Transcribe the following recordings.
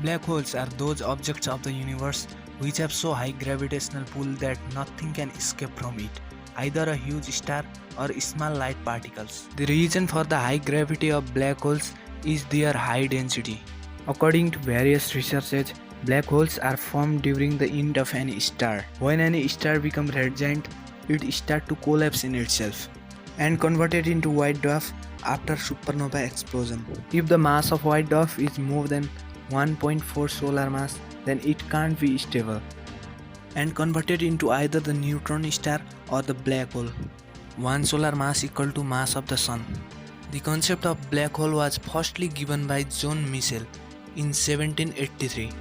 Black holes are those objects of the universe which have so high gravitational pull that nothing can escape from it, either a huge star or small light particles. The reason for the high gravity of black holes is their high density. According to various researches, black holes are formed during the end of any star. When any star becomes red giant, it starts to collapse in itself and converted into white dwarf after supernova explosion. If the mass of white dwarf is more than 1.4 solar mass, then it can't be stable and converted into either the neutron star or the black hole. 1 solar mass equal to mass of the sun. The concept of black hole was firstly given by John Michell in 1783.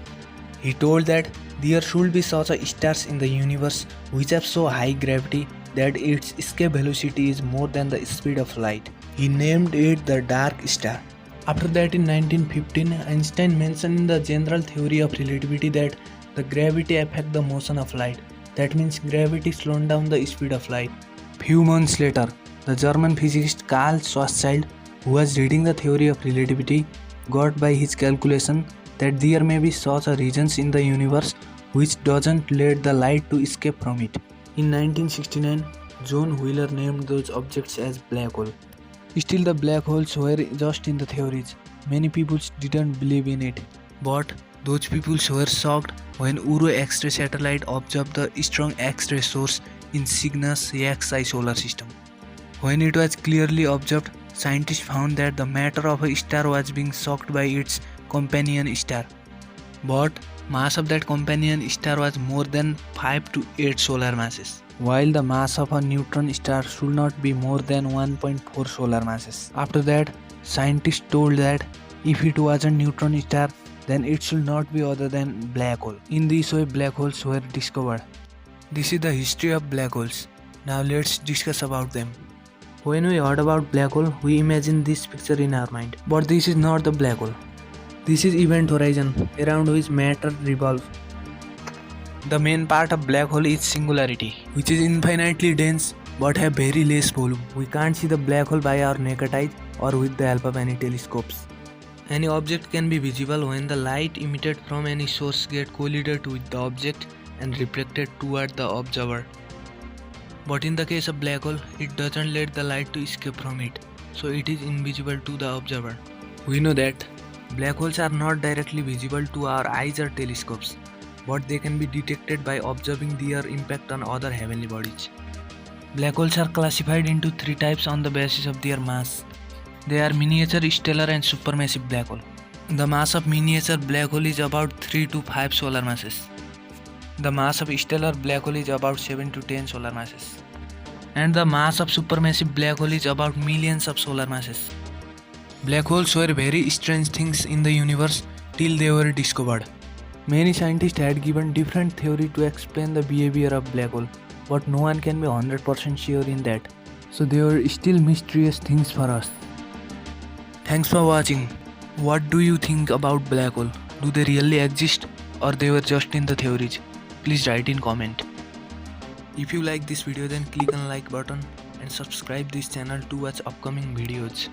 He told that there should be such a stars in the universe which have so high gravity that its escape velocity is more than the speed of light. He named it the dark star. After that, in 1915, Einstein mentioned in the general theory of relativity that the gravity affects the motion of light. That means gravity slows down the speed of light. Few months later, the German physicist Karl Schwarzschild, who was reading the theory of relativity, got by his calculation that there may be such a regions in the universe which doesn't let the light to escape from it. In 1969, John Wheeler named those objects as black hole. Still, the black holes were just in the theories. Many people didn't believe in it. But those people were shocked when Uro X-ray satellite observed the strong X-ray source in Cygnus XI solar system. When it was clearly observed, scientists found that the matter of a star was being sucked by its companion star. But mass of that companion star was more than 5 to 8 solar masses, while the mass of a neutron star should not be more than 1.4 solar masses. After that, scientists told that if it was a neutron star, then it should not be other than black hole. In this way, black holes were discovered. This is the history of black holes. Now let's discuss about them. When we heard about black hole, we imagine this picture in our mind. But this is not the black hole. This is event horizon, around which matter revolve. The main part of black hole is singularity, which is infinitely dense but have very less volume. We can't see the black hole by our naked eyes or with the help of any telescopes. Any object can be visible when the light emitted from any source gets collided with the object and reflected toward the observer. But in the case of black hole, it doesn't let the light to escape from it, so it is invisible to the observer. We know that black holes are not directly visible to our eyes or telescopes, but they can be detected by observing their impact on other heavenly bodies. Black holes are classified into 3 types on the basis of their mass. They are miniature, stellar and supermassive black hole. The mass of miniature black hole is about 3 to 5 solar masses. The mass of stellar black hole is about 7 to 10 solar masses. And the mass of supermassive black hole is about millions of solar masses. Black holes were very strange things in the universe till they were discovered. Many scientists had given different theory to explain the behavior of black hole, but no one can be 100% sure in that. So they were still mysterious things for us. Thanks for watching. What do you think about black hole? Do they really exist or they were just in the theories? Please write in comment. If you like this video, then click on like button and subscribe this channel to watch upcoming videos.